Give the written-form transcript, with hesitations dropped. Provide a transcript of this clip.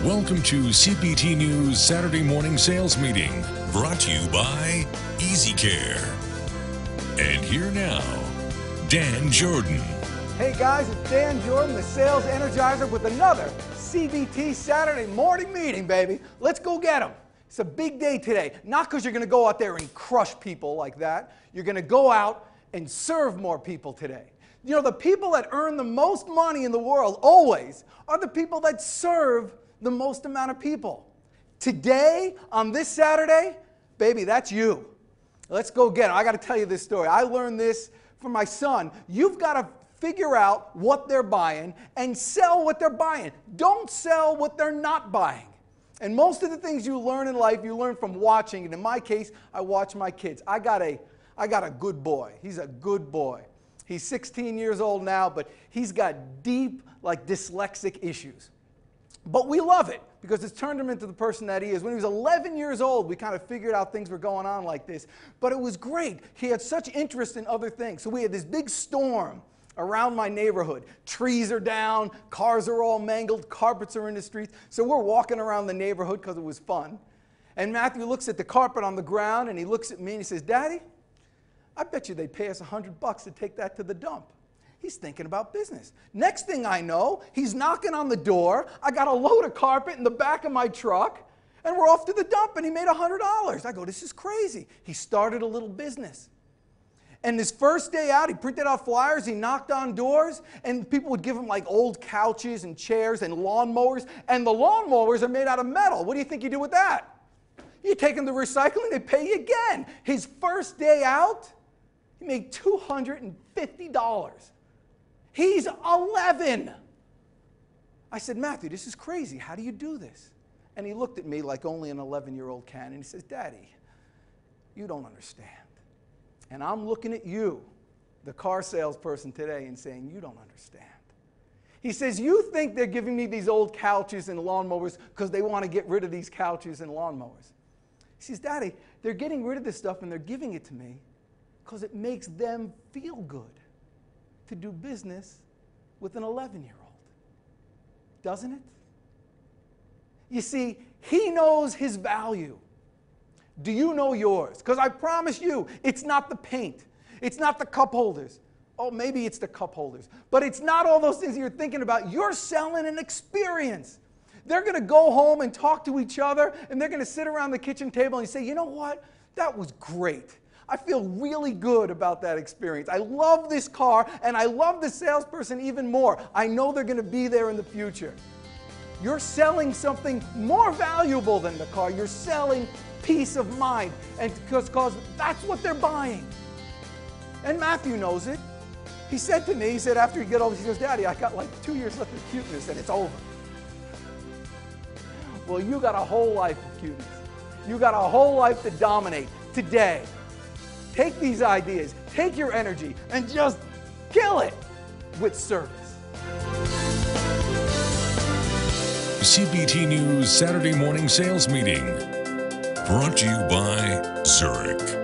Welcome to CBT News Saturday Morning Sales Meeting, brought to you by EasyCare. And here now, Dan Jourdan. Hey guys, it's Dan Jourdan, the sales energizer, with another CBT Saturday Morning Meeting, baby. Let's go get them. It's a big day today. Not because you're going to go out there and crush people like that. You're going to go out and serve more people today. You know, the people that earn the most money in the world always are the people that serve the most amount of people. Today, on this Saturday, baby, that's you. Let's go get them. I got to tell you this story. I learned this from my son. You've got to figure out what they're buying and sell what they're buying. Don't sell what they're not buying. And most of the things you learn in life, you learn from watching. And in my case, I watch my kids. I got a good boy. He's a good boy. He's 16 years old now, but he's got deep, like, dyslexic issues. But we love it because it's turned him into the person that he is. When he was 11 years old, we kind of figured out things were going on like this. But it was great. He had such interest in other things. So we had this big storm around my neighborhood. Trees are down, cars are all mangled, carpets are in the streets. So we're walking around the neighborhood because it was fun. And Matthew looks at the carpet on the ground and he looks at me and he says, "Daddy, I bet you they'd pay us $100 to take that to the dump." He's thinking about business. Next thing I know, he's knocking on the door. I got a load of carpet in the back of my truck, and we're off to the dump, and he made $100. I go, this is crazy. He started a little business. And his first day out, he printed out flyers, he knocked on doors, and people would give him like old couches and chairs and lawnmowers, and the lawnmowers are made out of metal. What do you think you do with that? You take them to recycling, they pay you again. His first day out, he made $250. He's 11. I said, "Matthew, this is crazy. How do you do this?" And he looked at me like only an 11-year-old can, and he says, "Daddy, you don't understand." And I'm looking at you, the car salesperson today, and saying, "You don't understand." He says, "You think they're giving me these old couches and lawnmowers because they want to get rid of these couches and lawnmowers." He says, "Daddy, they're getting rid of this stuff and they're giving it to me because it makes them feel good to do business with an 11-year-old. Doesn't it?" You see, he knows his value. Do you know yours? Because I promise you, it's not the paint. It's not the cup holders. Oh, maybe it's the cup holders. But it's not all those things you're thinking about. You're selling an experience. They're going to go home and talk to each other, and they're going to sit around the kitchen table and say, "You know what? That was great. I feel really good about that experience. I love this car, and I love the salesperson even more. I know they're going to be there in the future." You're selling something more valuable than the car. You're selling peace of mind, and because that's what they're buying. And Matthew knows it. He said to me, he said after he got over, he goes, "Daddy, I got like 2 years left of cuteness, and it's over." Well, you got a whole life of cuteness. You got a whole life to dominate today. Take these ideas, take your energy, and just kill it with service. CBT News Saturday Morning Sales Meeting, brought to you by Zurich.